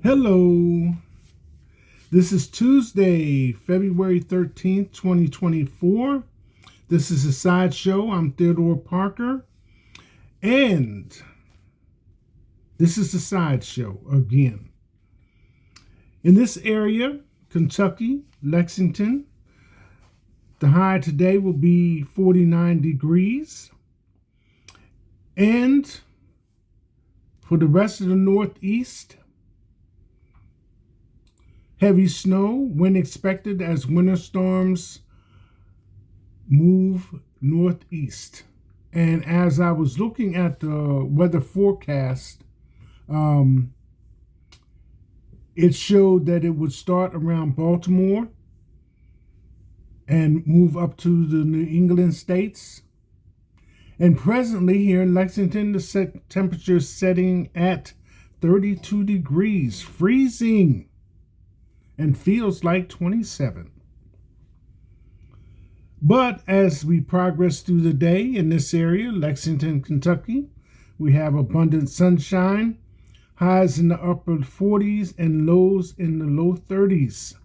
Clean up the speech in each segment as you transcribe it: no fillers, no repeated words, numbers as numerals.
Hello. This is Tuesday, February 13th, 2024. This is a sideshow. I'm Theodore Parker. And this is a sideshow again. In this area, Kentucky, Lexington, the high today will be 49 degrees. And for the rest of the Northeast, heavy snow, wind expected as winter storms move northeast. And as I was looking at the weather forecast, it showed that it would start around Baltimore and move up to the New England states. And presently here in Lexington, the temperature is setting at 32 degrees, freezing, and feels like 27. But as we progress through the day in this area, Lexington, Kentucky, we have abundant sunshine, highs in the upper 40s and lows in the low 30s.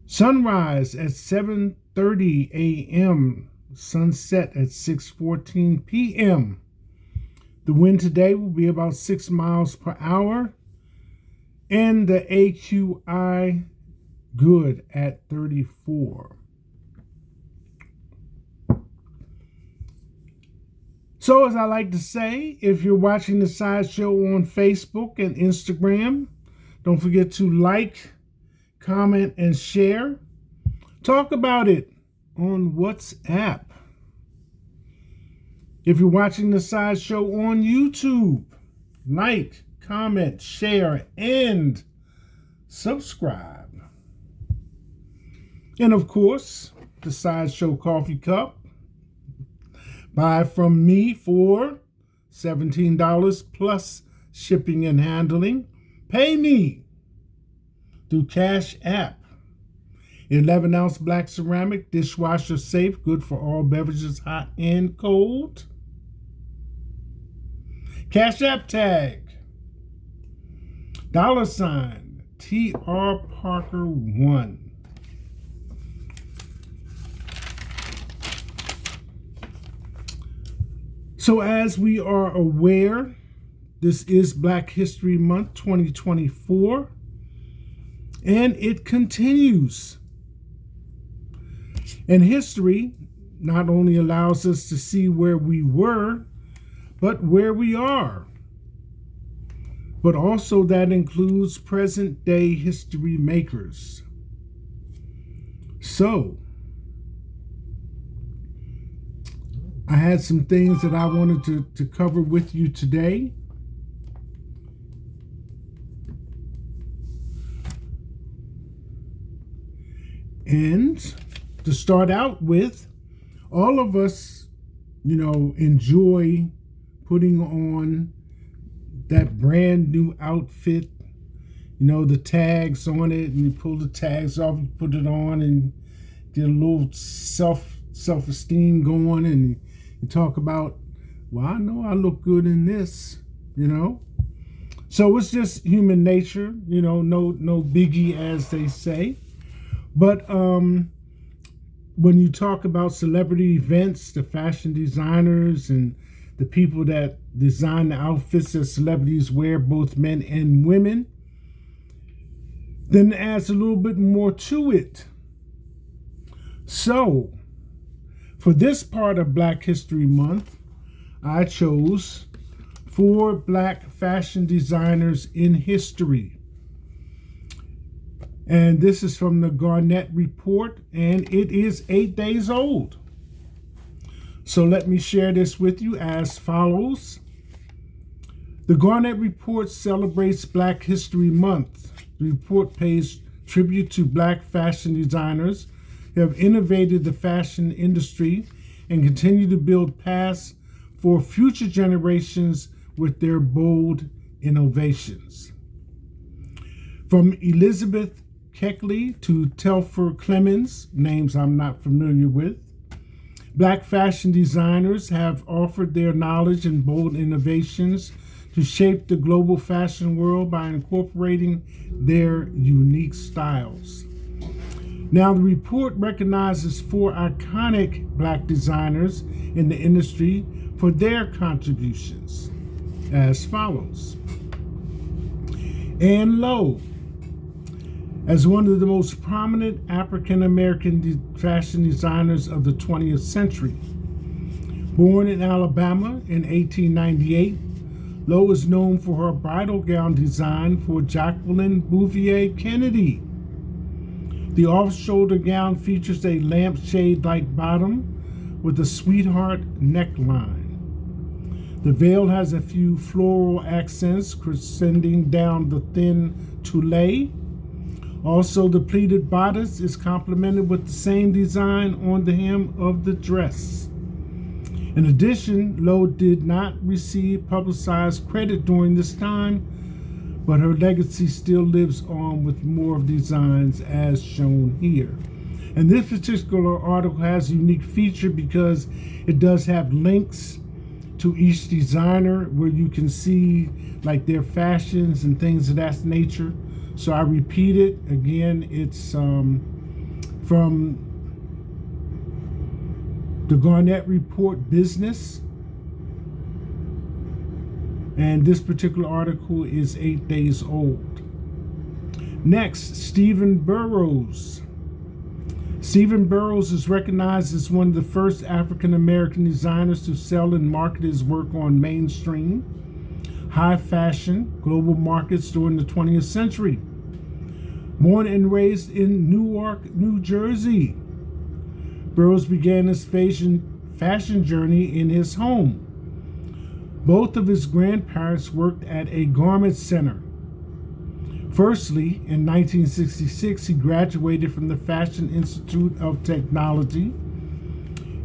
Sunrise at 7:30 a.m., sunset at 6:14 p.m. The wind today will be about 6 miles per hour, and the AQI good at 34. So as I like to say, if you're watching the sideshow on Facebook and Instagram, don't forget to like, comment, and share. Talk about it on WhatsApp. If you're watching the sideshow on YouTube, like, comment, share, and subscribe. And of course, the sideshow coffee cup. Buy from me for $17 plus shipping and handling. Pay me through Cash App. 11-ounce black ceramic, dishwasher safe, good for all beverages, hot and cold. Cash App tag. $ TR Parker 1. So as we are aware, this is Black History Month 2024, and it continues. And history not only allows us to see where we were, but where we are. But also that includes present day history makers. So, I had some things that I wanted to cover with you today. And to start out with, all of us, enjoy putting on that brand new outfit, the tags on it, and you pull the tags off, you put it on, and get a little self-esteem going, and you talk about, well, I know I look good in this, So it's just human nature, no biggie, as they say. But when you talk about celebrity events, the fashion designers and the people that design the outfits that celebrities wear, both men and women, then it adds a little bit more to it. So, for this part of Black History Month, I chose 4 black fashion designers in history. And this is from the Garnett Report, and it is 8 days old. So let me share this with you as follows. The Garnett Report celebrates Black History Month. The report pays tribute to black fashion designers who have innovated the fashion industry and continue to build paths for future generations with their bold innovations. From Elizabeth Keckley to Telfer Clemens, names I'm not familiar with, black fashion designers have offered their knowledge and bold innovations to shape the global fashion world by incorporating their unique styles. Now, the report recognizes 4 iconic black designers in the industry for their contributions as follows. Ann Lowe, as one of the most prominent African-American fashion designers of the 20th century. Born in Alabama in 1898, Lowe is known for her bridal gown design for Jacqueline Bouvier Kennedy. The off-shoulder gown features a lampshade-like bottom with a sweetheart neckline. The veil has a few floral accents crescending down the thin tulle. Also, the pleated bodice is complemented with the same design on the hem of the dress. In addition, Lowe did not receive publicized credit during this time, but her legacy still lives on with more of designs as shown here. And this particular article has a unique feature because it does have links to each designer where you can see like their fashions and things of that nature. So I repeat it again. It's from the Garnett Report Business. And this particular article is 8 days old. Next, Stephen Burrows. Stephen Burrows is recognized as one of the first African-American designers to sell and market his work on mainstream, high fashion, global markets during the 20th century. Born and raised in Newark, New Jersey, Burrows began his fashion journey in his home. Both of his grandparents worked at a garment center. Firstly, in 1966, he graduated from the Fashion Institute of Technology.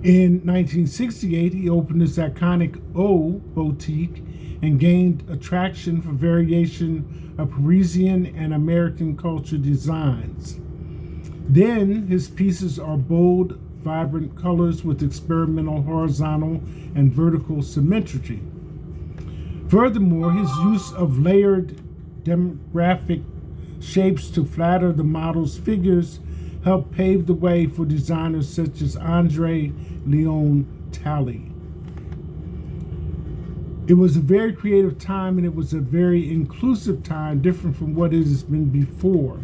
In 1968, he opened his iconic O boutique and gained attraction for variation of Parisian and American culture designs. Then, his pieces are bold, vibrant colors with experimental horizontal and vertical symmetry. Furthermore, his use of layered demographic shapes to flatter the model's figures helped pave the way for designers such as Andre Leon Talley. It was a very creative time, and it was a very inclusive time, different from what it has been before.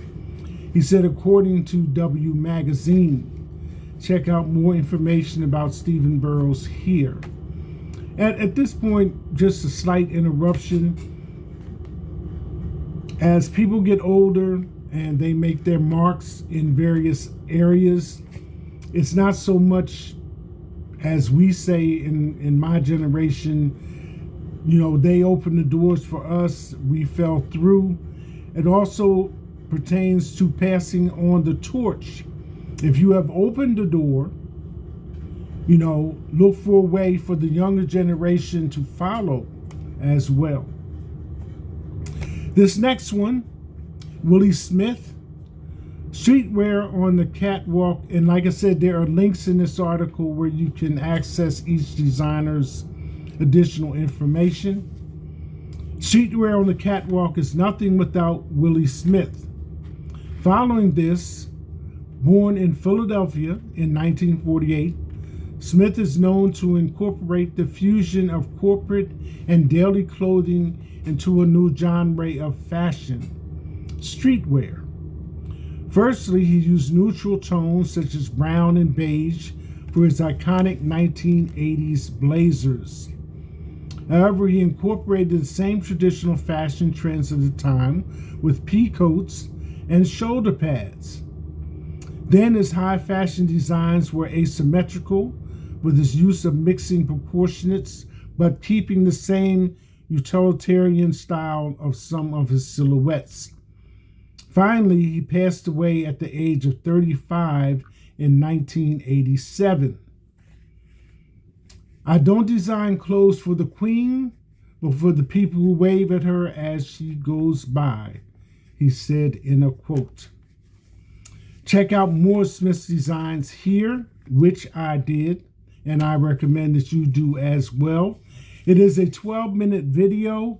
He said, according to W Magazine. Check out more information about Stephen Burrows here. At this point, just a slight interruption. As people get older and they make their marks in various areas, it's not so much as we say in my generation, they opened the doors for us, we fell through. It also pertains to passing on the torch. If you have opened the door, look for a way for the younger generation to follow as well. This next one, Willie Smith, streetwear on the catwalk. And like I said, there are links in this article where you can access each designer's additional information. Streetwear on the catwalk is nothing without Willie Smith. Following this, born in Philadelphia in 1948, Smith is known to incorporate the fusion of corporate and daily clothing into a new genre of fashion, streetwear. Firstly, he used neutral tones such as brown and beige for his iconic 1980s blazers. However, he incorporated the same traditional fashion trends of the time with pea coats and shoulder pads. Then his high fashion designs were asymmetrical, with his use of mixing proportionates, but keeping the same utilitarian style of some of his silhouettes. Finally, he passed away at the age of 35 in 1987. I don't design clothes for the queen, but for the people who wave at her as she goes by, he said in a quote. Check out more Smith's designs here, which I did, and I recommend that you do as well. It is a 12-minute video,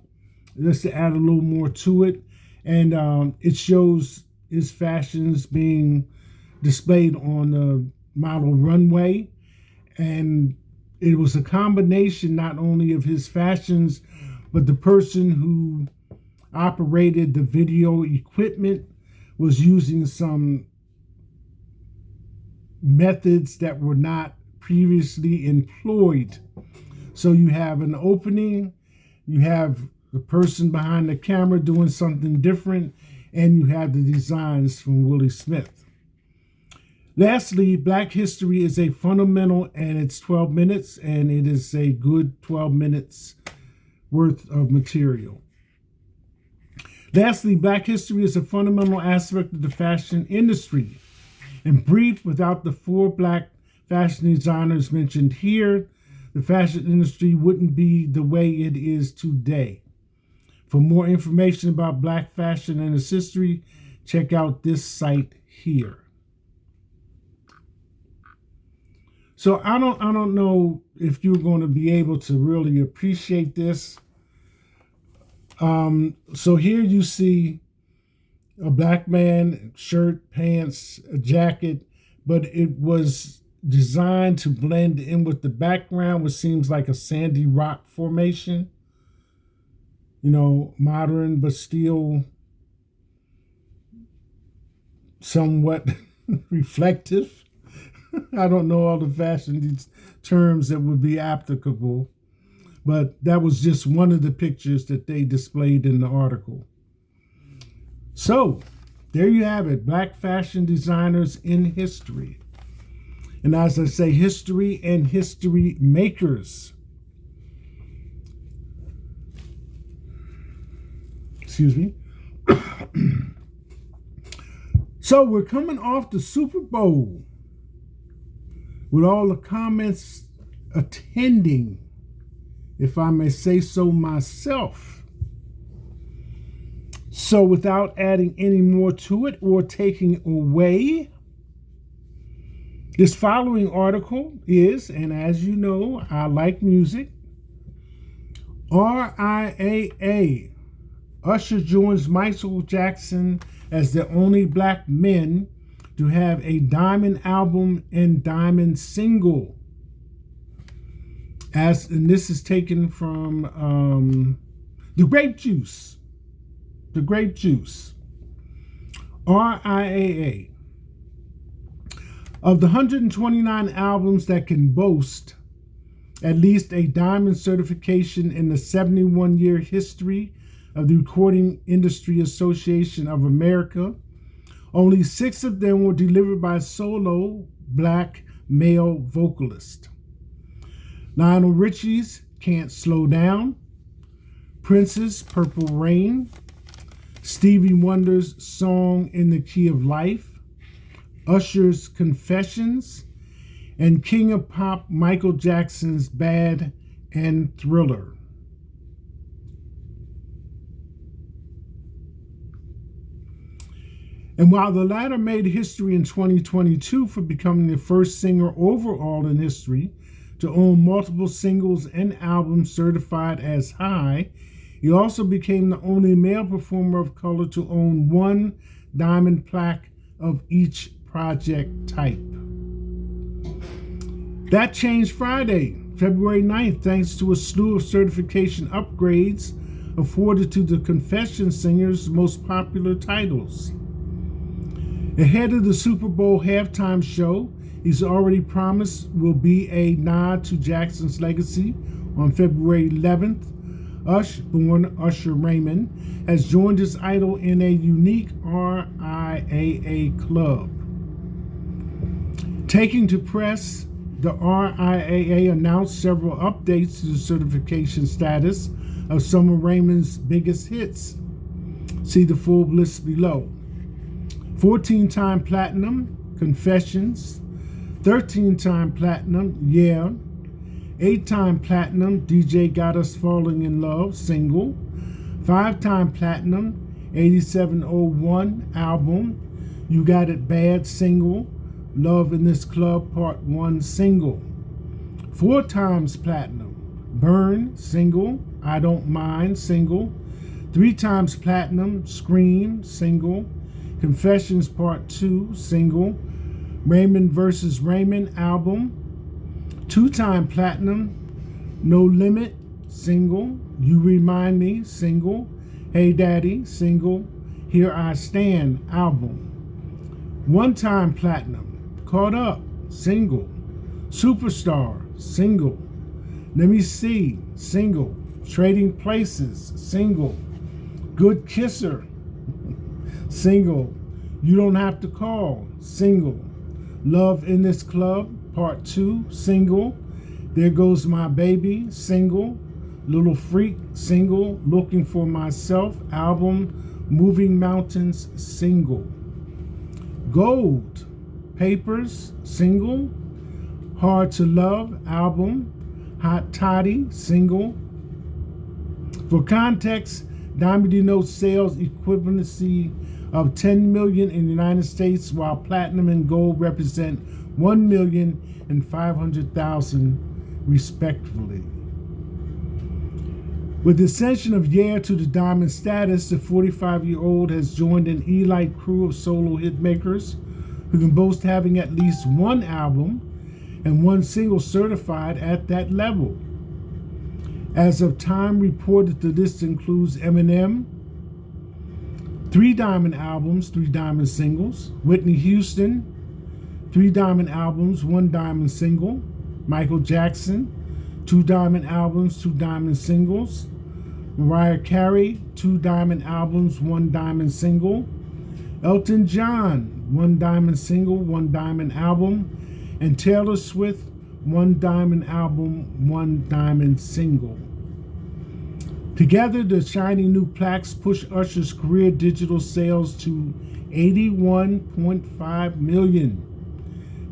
just to add a little more to it. And it shows his fashions being displayed on the model runway. And it was a combination not only of his fashions, but the person who operated the video equipment was using some methods that were not previously employed. So you have an opening, you have the person behind the camera doing something different, and you have the designs from Willie Smith. Lastly, Black History is a fundamental, and it's 12 minutes, and it is a good 12 minutes worth of material. Lastly, Black History is a fundamental aspect of the fashion industry. In brief, without the 4 Black fashion designers mentioned here, the fashion industry wouldn't be the way it is today. For more information about Black fashion and its history, check out this site here. So I don't know if you're going to be able to really appreciate this. So here you see a black man, shirt, pants, a jacket, but it was designed to blend in with the background, which seems like a sandy rock formation. You know, modern, but still somewhat reflective. I don't know all the fashion terms that would be applicable, but that was just one of the pictures that they displayed in the article. So, there you have it, Black fashion designers in history. And as I say, history and history makers. Excuse me. So we're coming off the Super Bowl with all the comments attending, if I may say so myself. So without adding any more to it or taking away, this following article is, and as you know, I like music, RIAA. Usher joins Michael Jackson as the only black men to have a diamond album and diamond single. And this is taken from The Grape Juice. The Grape Juice. RIAA. Of the 129 albums that can boast at least a diamond certification in the 71-year history of the Recording Industry Association of America, only 6 of them were delivered by solo black male vocalist. Lionel Richie's Can't Slow Down, Prince's Purple Rain, Stevie Wonder's Song in the Key of Life, Usher's Confessions, and King of Pop Michael Jackson's Bad and Thriller. And while the latter made history in 2022 for becoming the first singer overall in history to own multiple singles and albums certified as high, he also became the only male performer of color to own 1 diamond plaque of each project type. That changed Friday, February 9th, thanks to a slew of certification upgrades afforded to the Confession singer's most popular titles. Ahead of the Super Bowl halftime show, he's already promised will be a nod to Jackson's legacy. On February 11th, born Usher Raymond, has joined his idol in a unique RIAA club. Taking to press, the RIAA announced several updates to the certification status of some of Raymond's biggest hits. See the full list below. 14-time platinum, Confessions. 13-time platinum, Yeah. 8-time platinum, DJ Got Us Falling in Love, single. 5-time platinum, 8701 album, You Got It Bad, single. Love in This Club, Part 1, single. 4 times platinum, Burn, single. I Don't Mind, single. 3 times platinum, Scream, single. Confessions Part 2, single. Raymond vs. Raymond album. 2-time platinum, No Limit, single. You Remind Me, single. Hey Daddy, single. Here I Stand, album. 1-time platinum, Caught Up, single. Superstar, single. Let Me See, single. Trading Places, single. Good Kisser, single. You Don't Have to Call, single. Love in This Club, Part 2, single. There Goes My Baby, single. Little Freak, single. Looking for Myself, album. Moving Mountains, single. Gold, Papers, single. Hard to Love, album. Hot Toddy, single. For context, Diamond denotes sales equivalency of 10 million in the United States, while platinum and gold represent 1 million and 500,000 respectively. With the ascension of Ye to the diamond status, the 45-year-old has joined an elite crew of solo hitmakers who can boast having at least one album and one single certified at that level. As of Time reported, the list includes Eminem, 3 diamond albums, 3 diamond singles. Whitney Houston, 3 diamond albums, 1 diamond single. Michael Jackson, 2 diamond albums, 2 diamond singles. Mariah Carey, 2 diamond albums, 1 diamond single. Elton John, 1 diamond single, 1 diamond album. And Taylor Swift, 1 diamond album, 1 diamond single. Together, the shiny new plaques push Usher's career digital sales to 81.5 million,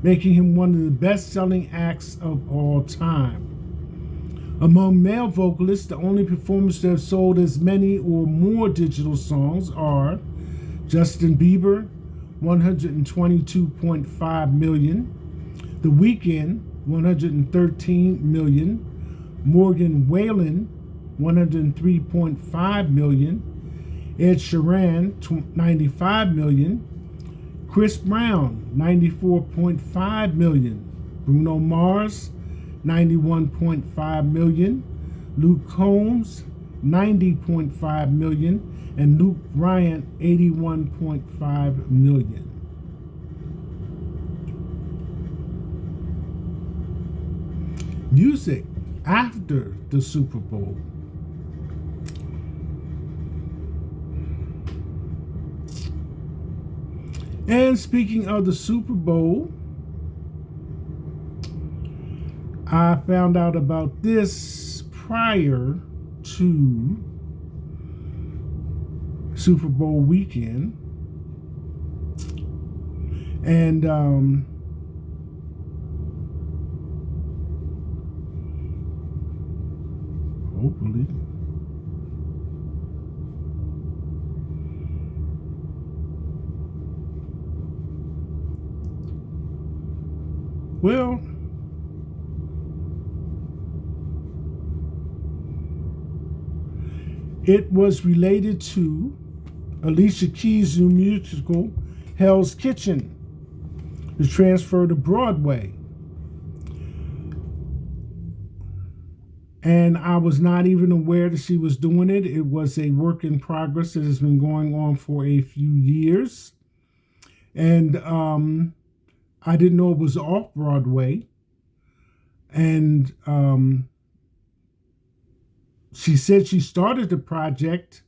making him one of the best-selling acts of all time. Among male vocalists, the only performers that have sold as many or more digital songs are Justin Bieber, 122.5 million, The Weeknd, 113 million, Morgan Wallen, 103.5 million, Ed Sheeran, 95 million, Chris Brown, 94.5 million, Bruno Mars, 91.5 million, Luke Combs, 90.5 million, and Luke Bryan, 81.5 million. Music after the Super Bowl. And speaking of the Super Bowl, I found out about this prior to Super Bowl weekend. And hopefully well, it was related to Alicia Keys' new musical, Hell's Kitchen, the transfer to Broadway. And I was not even aware that she was doing it. It was a work in progress that has been going on for a few years. And I didn't know it was off Broadway. And she said she started the project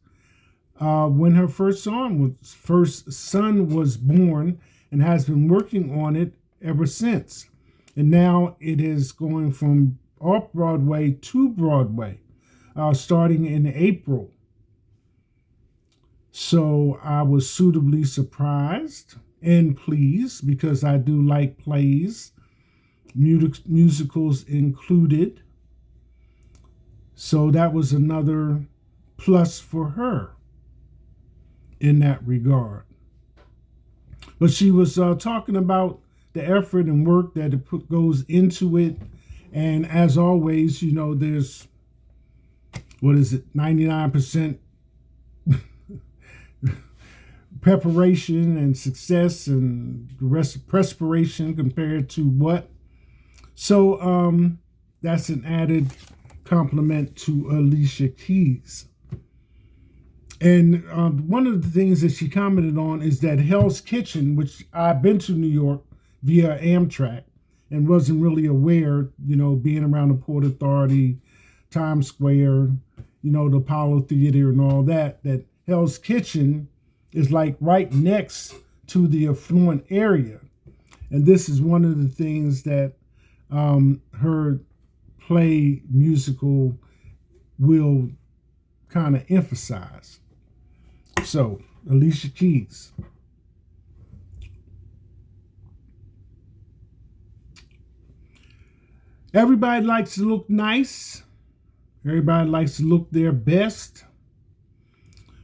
when her first son was born, and has been working on it ever since. And now it is going from off Broadway to Broadway, starting in April. So I was suitably surprised and pleased, because I do like plays, musicals included. So that was another plus for her in that regard. But she was talking about the effort and work that goes into it. And as always, there's, 99% preparation and success and perspiration compared to what. So that's an added compliment to Alicia Keys. And one of the things that she commented on is that Hell's Kitchen, which I've been to New York via Amtrak and wasn't really aware, being around the Port Authority, Times Square, the Apollo Theater and all that Hell's Kitchen is like right next to the affluent area. And this is one of the things that her play musical will kind of emphasize. So, Alicia Keys. Everybody likes to look nice. Everybody likes to look their best.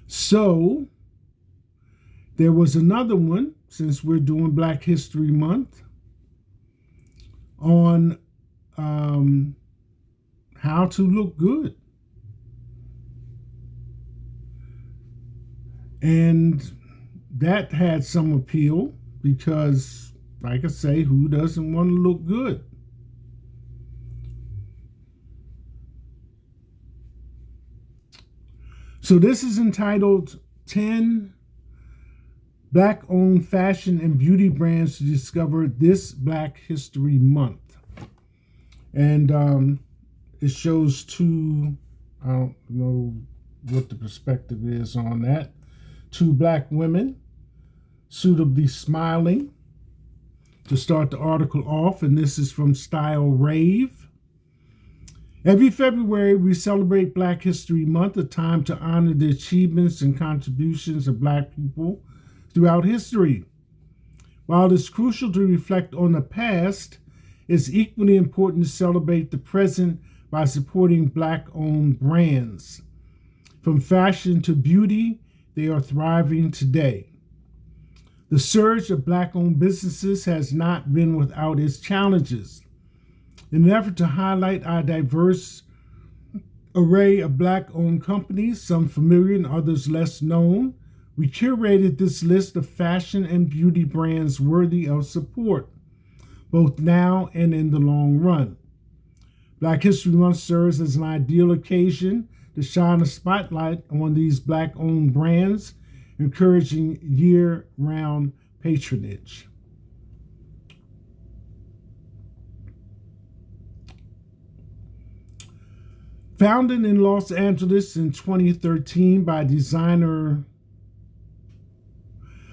So, there was another one, since we're doing Black History Month, on how to look good. And that had some appeal because, like I say, who doesn't want to look good? So this is entitled 10 Black-owned fashion and beauty brands to discover this Black History Month. And it shows two, I don't know what the perspective is on that, two Black women suitably smiling to start the article off. And this is from Style Rave. Every February, we celebrate Black History Month, a time to honor the achievements and contributions of Black people throughout history. While it's crucial to reflect on the past, it's equally important to celebrate the present by supporting Black-owned brands. From fashion to beauty, they are thriving today. The surge of Black-owned businesses has not been without its challenges. In an effort to highlight our diverse array of Black-owned companies, some familiar and others less known, we curated this list of fashion and beauty brands worthy of support, both now and in the long run. Black History Month serves as an ideal occasion to shine a spotlight on these Black-owned brands, encouraging year-round patronage. Founded in Los Angeles in 2013 by designer...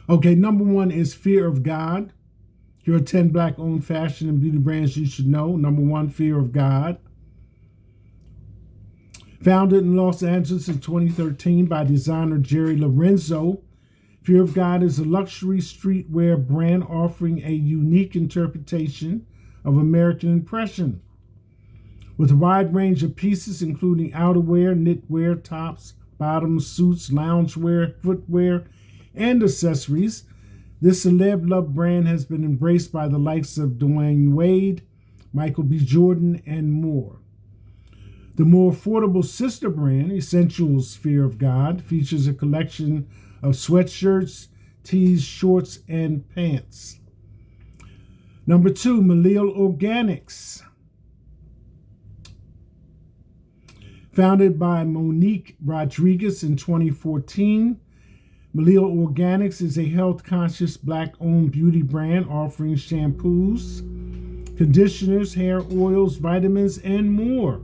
Okay, number one is Fear of God. Here are 10 Black-owned fashion and beauty brands you should know. Number one, Fear of God. Founded in Los Angeles in 2013 by designer Jerry Lorenzo, Fear of God is a luxury streetwear brand offering a unique interpretation of American impression. With a wide range of pieces including outerwear, knitwear, tops, bottoms, suits, loungewear, footwear, and accessories, this celeb-loved brand has been embraced by the likes of Dwayne Wade, Michael B. Jordan, and more. The more affordable sister brand, Essentials Fear of God, features a collection of sweatshirts, tees, shorts, and pants. Number two, Malil Organics. Founded by Monique Rodriguez in 2014, Malil Organics is a health-conscious Black-owned beauty brand offering shampoos, conditioners, hair oils, vitamins, and more.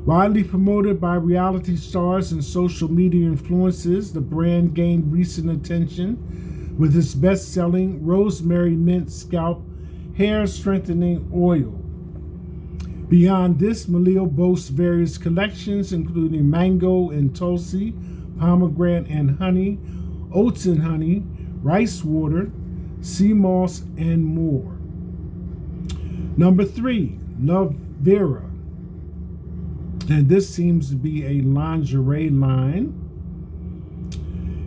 Widely promoted by reality stars and social media influencers, the brand gained recent attention with its best-selling Rosemary Mint Scalp Hair Strengthening Oil. Beyond this, Malil boasts various collections including Mango and Tulsi, Pomegranate and Honey, Oats and Honey, Rice Water, Sea Moss, and more. Number three, Love Vera. And this seems to be a lingerie line.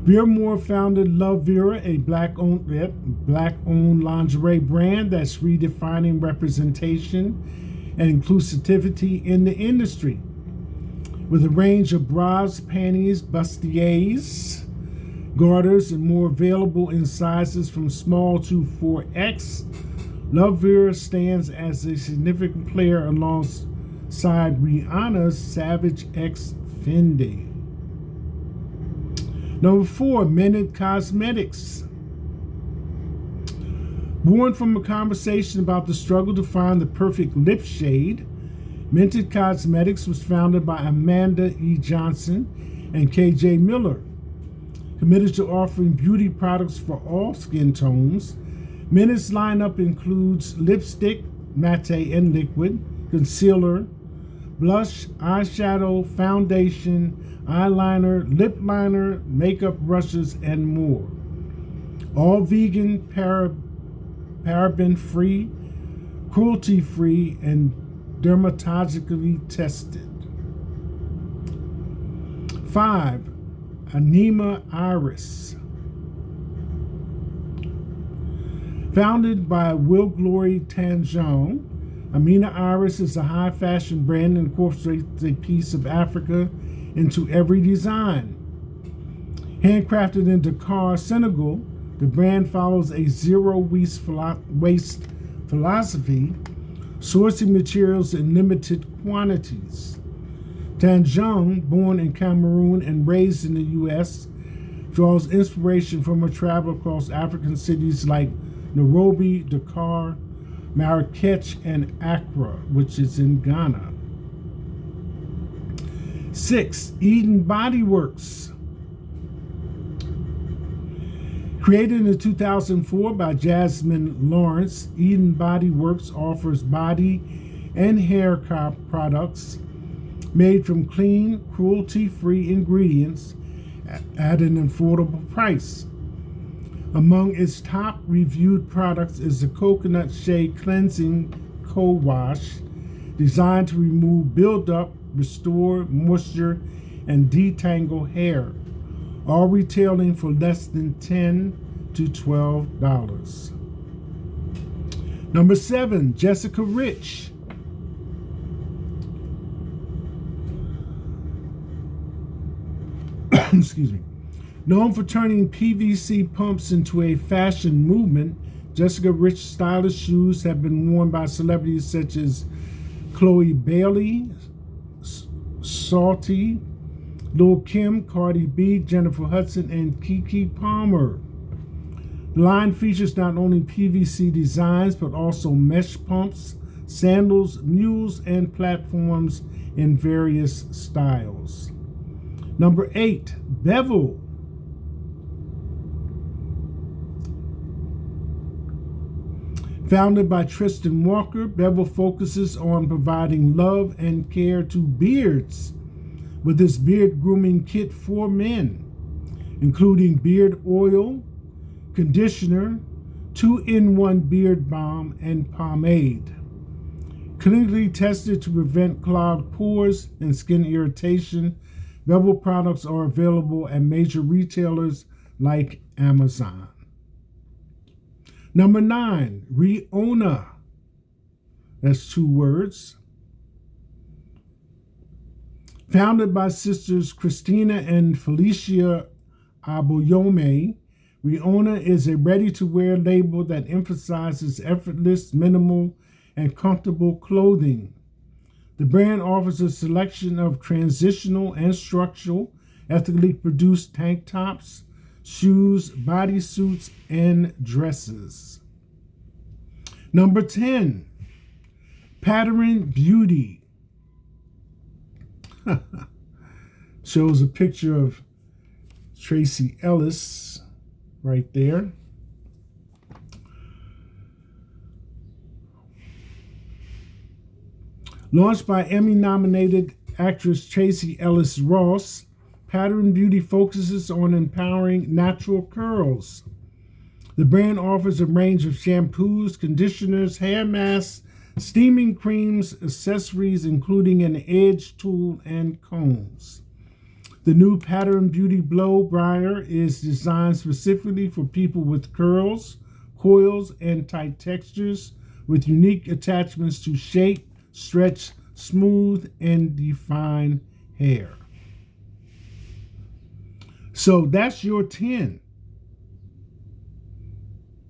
Vera Moore founded Love Vera, a black-owned lingerie brand that's redefining representation and inclusivity in the industry. with a range of bras, panties, bustiers, garters, and more available in sizes from small to 4X. Lovewear stands as a significant player alongside Rihanna's Savage X Fendi. Number 4, Minute Cosmetics. Born from a conversation about the struggle to find the perfect lip shade, Minted Cosmetics was founded by Amanda E. Johnson and KJ Miller. Committed to offering beauty products for all skin tones, Minut's lineup includes lipstick, matte and liquid, concealer, blush, eyeshadow, foundation, eyeliner, lip liner, makeup brushes, and more. All vegan, paraben-free, cruelty-free, and dermatologically tested. 5. Anima Iris. Founded by Will Glory Tanjong, Amina Iris is a high fashion brand that incorporates a piece of Africa into every design. Handcrafted in Dakar, Senegal, the brand follows a zero waste philosophy, sourcing materials in limited quantities. Tanjong, born in Cameroon and raised in the U.S., draws inspiration from her travel across African cities like Nairobi, Dakar, Marrakech, and Accra, which is in Ghana. 6. Eden Body Works. Created in 2004 by Jasmine Lawrence, Eden Body Works offers body and hair products made from clean, cruelty-free ingredients at an affordable price. Among its top reviewed products is the Coconut Shea Cleansing Co-Wash, designed to remove buildup, restore moisture, and detangle hair, all retailing for less than $10 to $12. Number 7, Jessica Rich. Excuse me. Known for turning PVC pumps into a fashion movement, Jessica Rich stylish shoes have been worn by celebrities such as Chloe Bailey, Salty, Lil' Kim, Cardi B, Jennifer Hudson, and Keke Palmer. The line features not only PVC designs, but also mesh pumps, sandals, mules, and platforms in various styles. Number 8, Bevel. Founded by Tristan Walker, Bevel focuses on providing love and care to beards with its beard grooming kit for men, including beard oil, conditioner, 2-in-1 beard balm, and pomade. Clinically tested to prevent clogged pores and skin irritation, Bevel products are available at major retailers like Amazon. Number 9, Riona. That's 2 words. Founded by sisters Christina and Felicia Aboyome, Riona is a ready-to-wear label that emphasizes effortless, minimal, and comfortable clothing. The brand offers a selection of transitional and structural, ethically produced tank tops, shoes, bodysuits, and dresses. Number 10, Pattern Beauty. Shows a picture of Tracy Ellis right there. Launched by Emmy-nominated actress Tracy Ellis Ross, Pattern Beauty focuses on empowering natural curls. The brand offers a range of shampoos, conditioners, hair masks, steaming creams, accessories, including an edge tool and combs. The new Pattern Beauty Blow Dryer is designed specifically for people with curls, coils, and tight textures, with unique attachments to shape, stretch, smooth, and define hair. So that's your 10.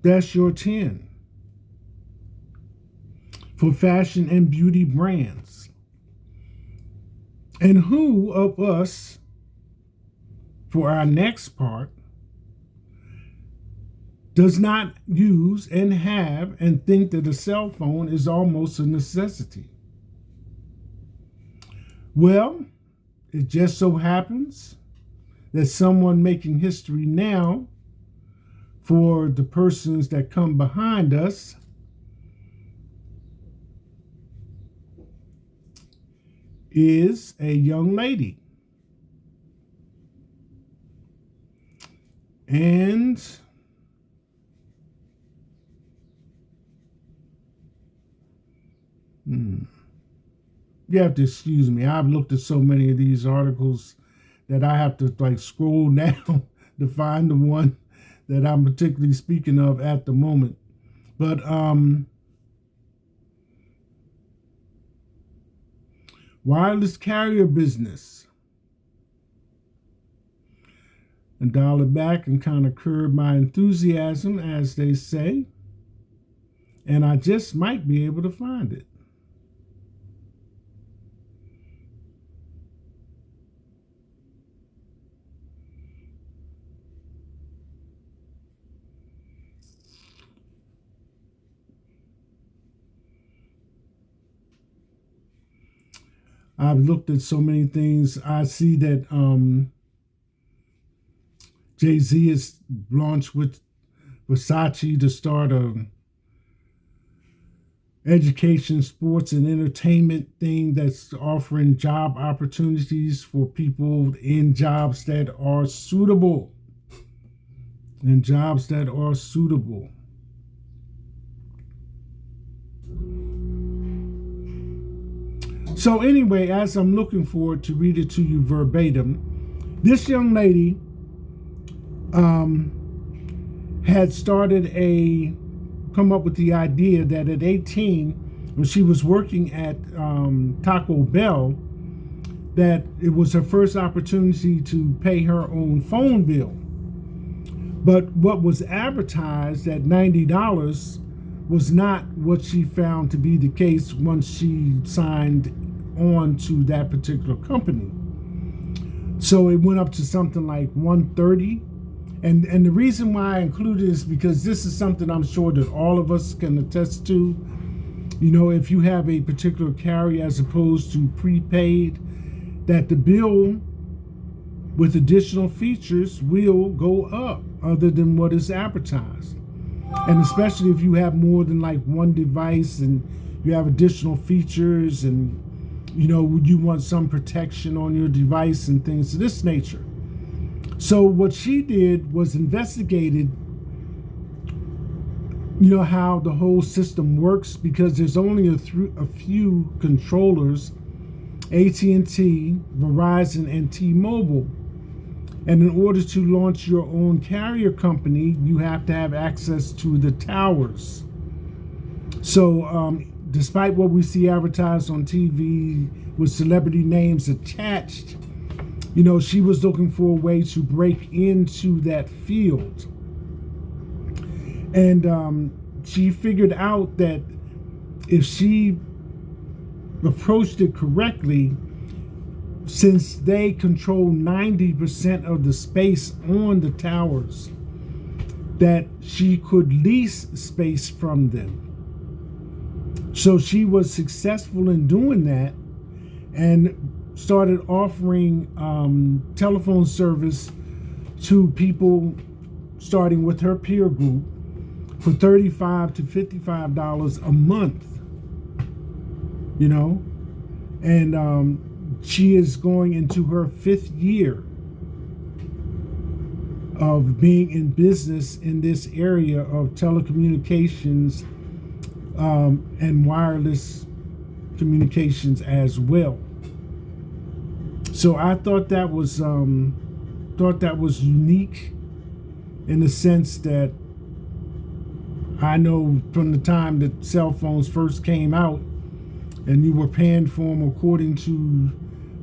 That's your 10 for fashion and beauty brands. And who of us, for our next part, does not use and have and think that a cell phone is almost a necessity? Well, it just so happens that someone making history now for the persons that come behind us is a young lady. And you have to excuse me. I've looked at so many of these articles that I have to scroll down to find the one that I'm particularly speaking of at the moment. But wireless carrier business. And dial it back and kind of curb my enthusiasm, as they say. And I just might be able to find it. I've looked at so many things. I see that Jay-Z has launched with Versace to start a education, sports, and entertainment thing that's offering job opportunities for people in jobs that are suitable. So anyway, as I'm looking forward to read it to you verbatim, this young lady had come up with the idea that at 18, when she was working at Taco Bell, that it was her first opportunity to pay her own phone bill. But what was advertised at $90 was not what she found to be the case once she signed on to that particular company. So it went up to something like $130. And the reason why I included this is because this is something I'm sure that all of us can attest to. You know, if you have a particular carrier as opposed to prepaid, that the bill with additional features will go up other than what is advertised. And especially if you have more than one device and you have additional features and, you want some protection on your device and things of this nature. So what she did was investigated, how the whole system works, because there's only a few controllers, AT&T, Verizon, and T-Mobile. And in order to launch your own carrier company, you have to have access to the towers. So despite what we see advertised on TV with celebrity names attached, she was looking for a way to break into that field. And she figured out that if she approached it correctly, since they control 90% of the space on the towers, that she could lease space from them. So she was successful in doing that and started offering telephone service to people starting with her peer group for $35 to $55 a month, and she is going into her 5th year of being in business in this area of telecommunications and wireless communications as well. So I thought that was unique in the sense that I know from the time that cell phones first came out and you were paying for them according to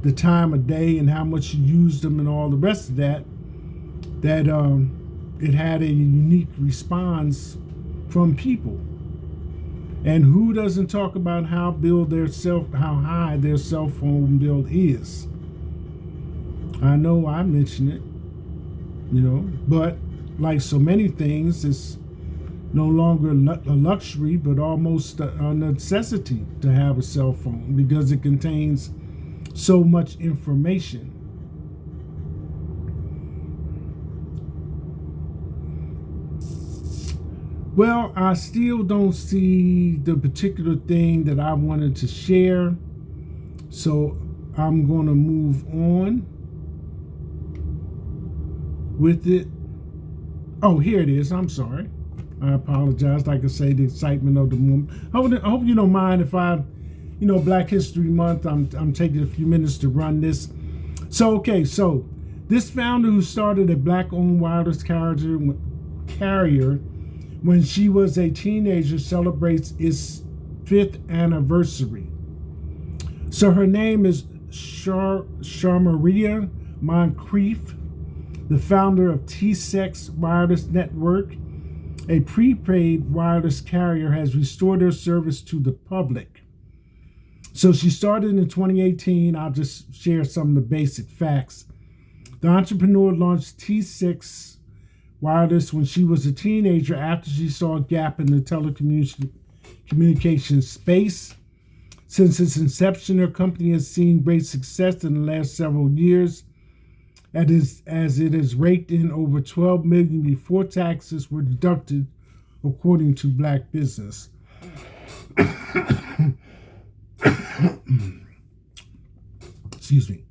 the time of day and how much you used them and all the rest of that, that it had a unique response from people. And who doesn't talk about how high their cell phone bill is? I know I mention it, but like so many things, it's no longer a luxury, but almost a necessity to have a cell phone because it contains so much information. Well, I still don't see the particular thing that I wanted to share, so I'm going to move on with it. Oh, here it is. I'm sorry. I apologize. Like I say, the excitement of the moment. I hope you don't mind if Black History Month, I'm taking a few minutes to run this. So this founder who started a Black-owned wireless carrier when she was a teenager celebrates its 5th anniversary. So her name is Sharmaria Moncrief, the founder of T-Sex Wireless Network, a prepaid wireless carrier, has restored their service to the public. So she started in 2018. I'll just share some of the basic facts. The entrepreneur launched T6 Wireless when she was a teenager after she saw a gap in the telecommunications space. Since its inception, her company has seen great success in the last several years, as it has raked in over $12 million before taxes were deducted, according to Black Business. Excuse me.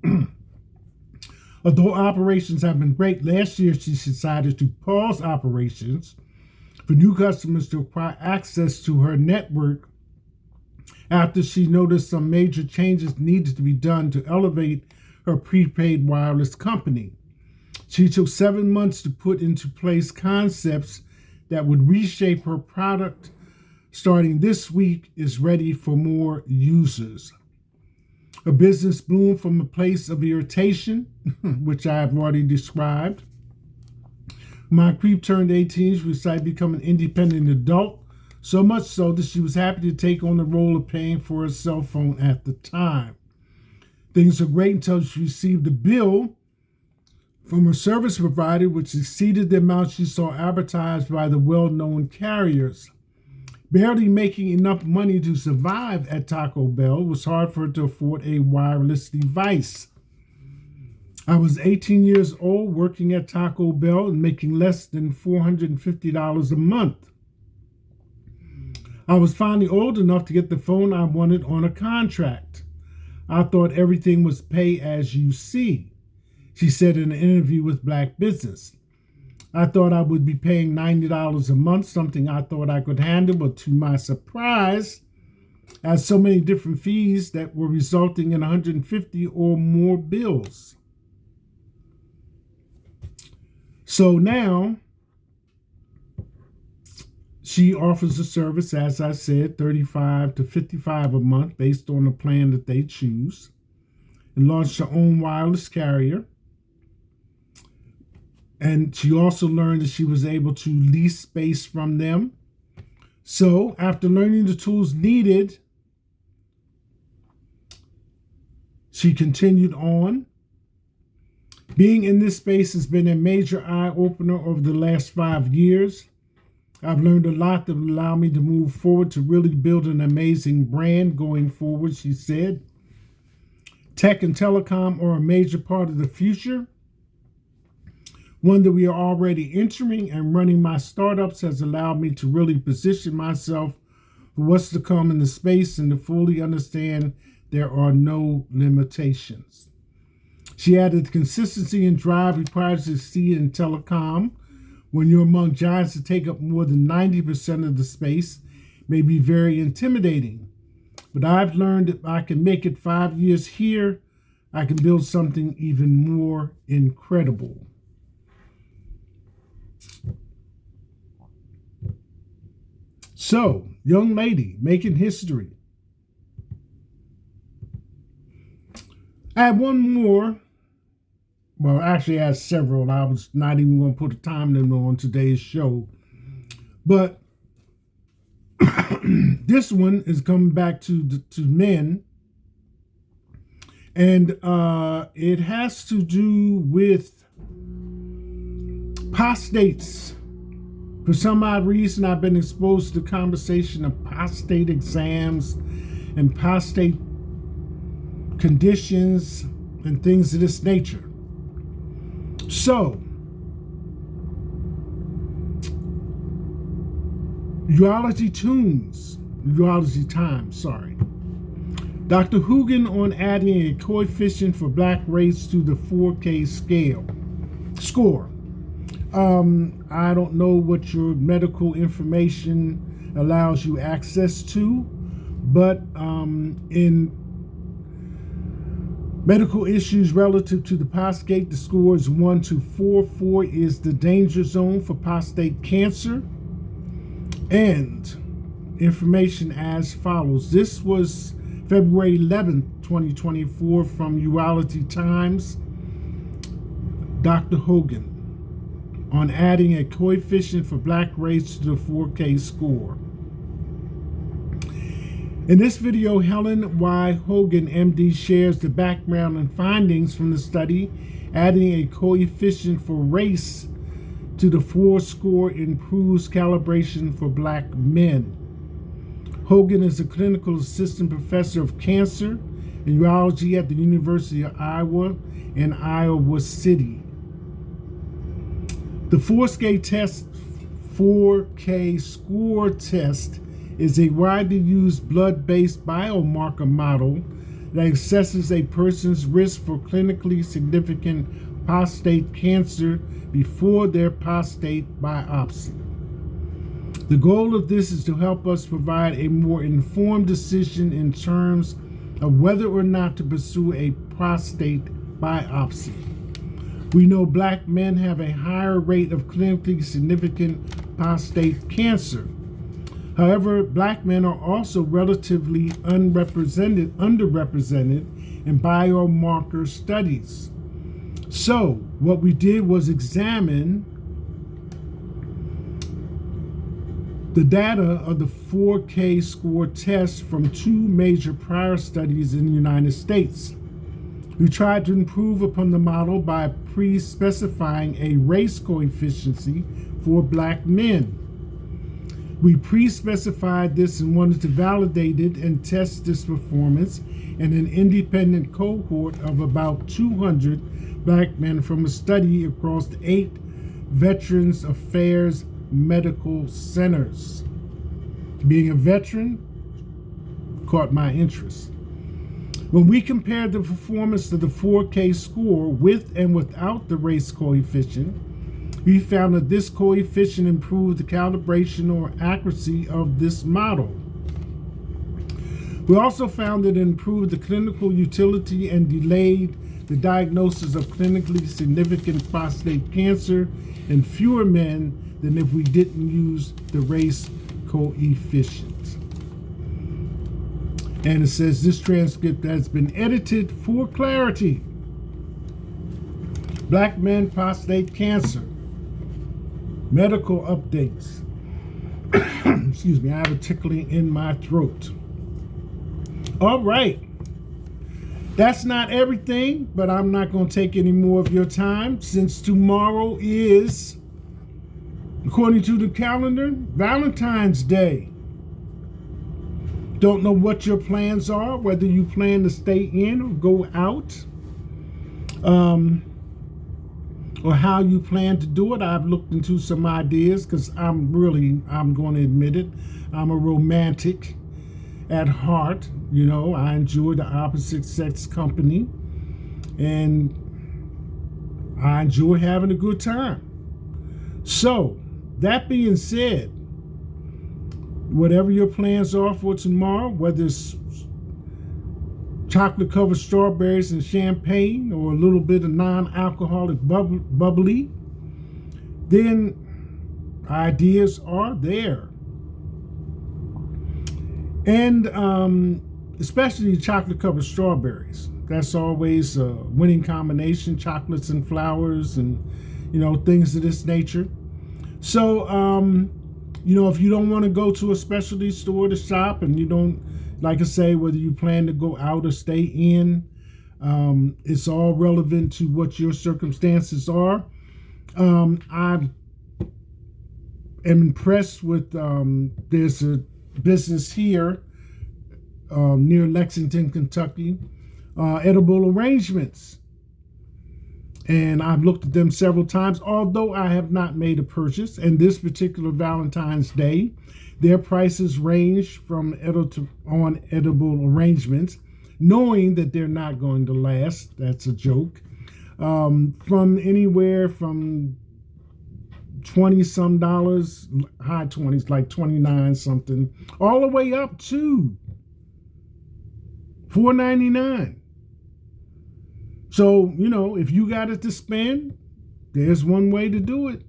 Although operations have been great, last year she decided to pause operations for new customers to acquire access to her network after she noticed some major changes needed to be done to elevate her prepaid wireless company. She took 7 months to put into place concepts that would reshape her product. Starting this week, is ready for more users. Her business bloomed from a place of irritation, which I have already described. Moncrief turned 18, she decided to become an independent adult, so much so that she was happy to take on the role of paying for her cell phone at the time. Things were great until she received a bill from her service provider, which exceeded the amount she saw advertised by the well-known carriers. Barely making enough money to survive at Taco Bell, it was hard for her to afford a wireless device. I was 18 years old working at Taco Bell and making less than $450 a month. I was finally old enough to get the phone I wanted on a contract. I thought everything was pay as you see, she said in an interview with Black Business. I thought I would be paying $90 a month, something I thought I could handle, but to my surprise, I had so many different fees that were resulting in 150 or more bills. So now, she offers a service, as I said, $35 to $55 a month based on the plan that they choose, and launched her own wireless carrier. And she also learned that she was able to lease space from them. So after learning the tools needed, she continued on. Being in this space has been a major eye-opener over the last 5 years. I've learned a lot that will allow me to move forward to really build an amazing brand going forward, she said. Tech and telecom are a major part of the future, one that we are already entering, and running my startups has allowed me to really position myself for what's to come in the space and to fully understand there are no limitations. She added, consistency and drive required to succeed in telecom. When you're among giants that take up more than 90% of the space, may be very intimidating. But I've learned that I can make it 5 years here, I can build something even more incredible. So, young lady making history. I had one more. Well, actually, I had several. I was not even going to put a time limit on today's show. But this one is coming back to men. And it has to do with apostates. For some odd reason, I've been exposed to the conversation of apostate exams and apostate conditions and things of this nature. So, urology times, sorry. Dr. Hugan on adding a coefficient for black race to the 4K score. I don't know what your medical information allows you access to, but in medical issues relative to the prostate, the score is 1 to 4. 4 is the danger zone for prostate cancer. And information as follows. This was February 11th, 2024 from Urology Times. Dr. Hogan on adding a coefficient for black race to the 4K score. In this video, Helen Y. Hogan, MD, shares the background and findings from the study. Adding a coefficient for race to the 4 score improves calibration for black men. Hogan is a clinical assistant professor of cancer and urology at the University of Iowa in Iowa City. The 4K score test is a widely used blood-based biomarker model that assesses a person's risk for clinically significant prostate cancer before their prostate biopsy. The goal of this is to help us provide a more informed decision in terms of whether or not to pursue a prostate biopsy. We know black men have a higher rate of clinically significant prostate cancer. However, black men are also relatively underrepresented in biomarker studies. So, what we did was examine the data of the 4K score test from 2 major prior studies in the United States. We tried to improve upon the model by pre-specifying a race coefficient for black men. We pre-specified this and wanted to validate it and test this performance in an independent cohort of about 200 black men from a study across 8 Veterans Affairs medical centers. Being a veteran caught my interest. When we compared the performance of the 4K score with and without the race coefficient, we found that this coefficient improved the calibration or accuracy of this model. We also found that it improved the clinical utility and delayed the diagnosis of clinically significant prostate cancer in fewer men than if we didn't use the race coefficient. And it says this transcript has been edited for clarity. Black men prostate cancer. Medical updates. Excuse me, I have a tickling in my throat. All right. That's not everything, but I'm not going to take any more of your time since tomorrow is, according to the calendar, Valentine's Day. Don't know what your plans are, whether you plan to stay in or go out, or how you plan to do it. I've looked into some ideas because I'm going to admit it, I'm a romantic at heart. You know, I enjoy the opposite sex company, and I enjoy having a good time. So, that being said, whatever your plans are for tomorrow, whether it's chocolate-covered strawberries and champagne or a little bit of non-alcoholic bubbly, then ideas are there. And especially chocolate-covered strawberries. That's always a winning combination, chocolates and flowers and, things of this nature. So, if you don't want to go to a specialty store to shop and you don't, like I say, whether you plan to go out or stay in, it's all relevant to what your circumstances are. I am impressed with, there's a business here near Lexington, Kentucky, Edible Arrangements. And I've looked at them several times, although I have not made a purchase. And this particular Valentine's Day, their prices range from edible arrangements, knowing that they're not going to last. That's a joke. From anywhere from $20-some, high 20s, like 29 something, all the way up to $4.99. So, if you got it to spend, there's one way to do it.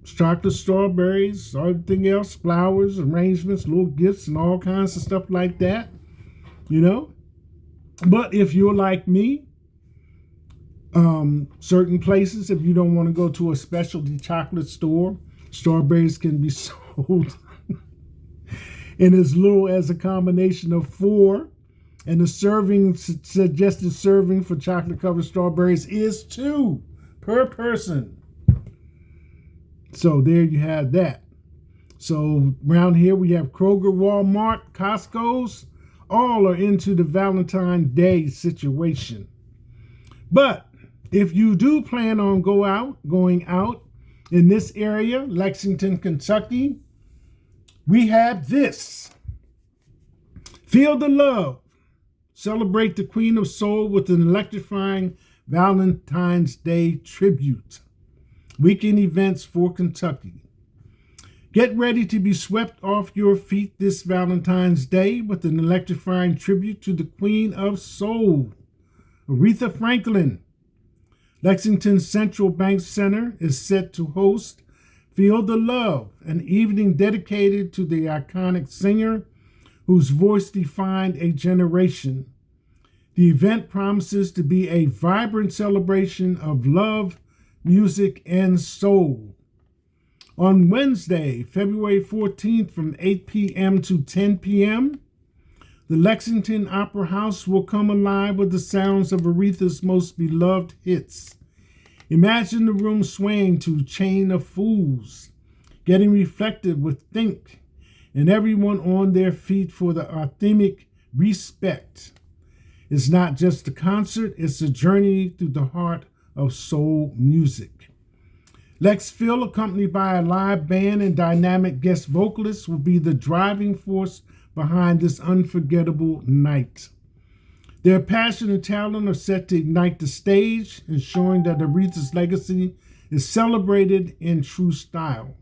It's chocolate, strawberries, everything else, flowers, arrangements, little gifts, and all kinds of stuff like that, But if you're like me, certain places, if you don't want to go to a specialty chocolate store, strawberries can be sold in as little as a combination of 4. And the suggested serving for chocolate-covered strawberries is 2 per person. So there you have that. So around here we have Kroger, Walmart, Costco's. All are into the Valentine's Day situation. But if you do plan on going out in this area, Lexington, Kentucky, we have this. Feel the love. Celebrate the Queen of Soul with an electrifying Valentine's Day tribute. Weekend events for Kentucky. Get ready to be swept off your feet this Valentine's Day with an electrifying tribute to the Queen of Soul, Aretha Franklin. Lexington Central Bank Center is set to host Feel the Love, an evening dedicated to the iconic singer whose voice defined a generation. The event promises to be a vibrant celebration of love, music, and soul. On Wednesday, February 14th from 8 p.m. to 10 p.m., the Lexington Opera House will come alive with the sounds of Aretha's most beloved hits. Imagine the room swaying to Chain of Fools, getting reflective with Think, and everyone on their feet for the authentic Respect. It's not just a concert, it's a journey through the heart of soul music. Lex Phil, accompanied by a live band and dynamic guest vocalists, will be the driving force behind this unforgettable night. Their passion and talent are set to ignite the stage, ensuring that Aretha's legacy is celebrated in true style.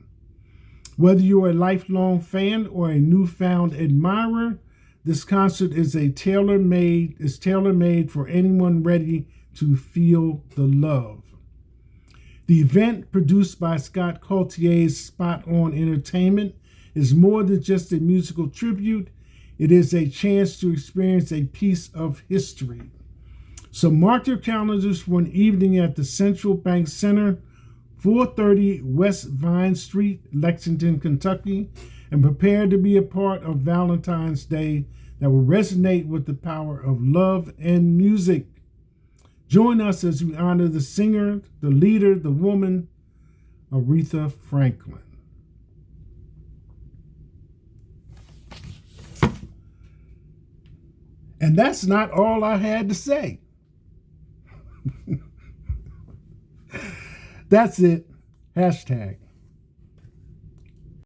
Whether you're a lifelong fan or a newfound admirer, this concert is tailor-made for anyone ready to feel the love. The event, produced by Scott Coultier's Spot On Entertainment, is more than just a musical tribute. It is a chance to experience a piece of history. So mark your calendars for an evening at the Central Bank Center, 430 West Vine Street, Lexington, Kentucky, and prepare to be a part of Valentine's Day that will resonate with the power of love and music. Join us as we honor the singer, the leader, the woman, Aretha Franklin. And that's not all I had to say. That's it. Hashtag.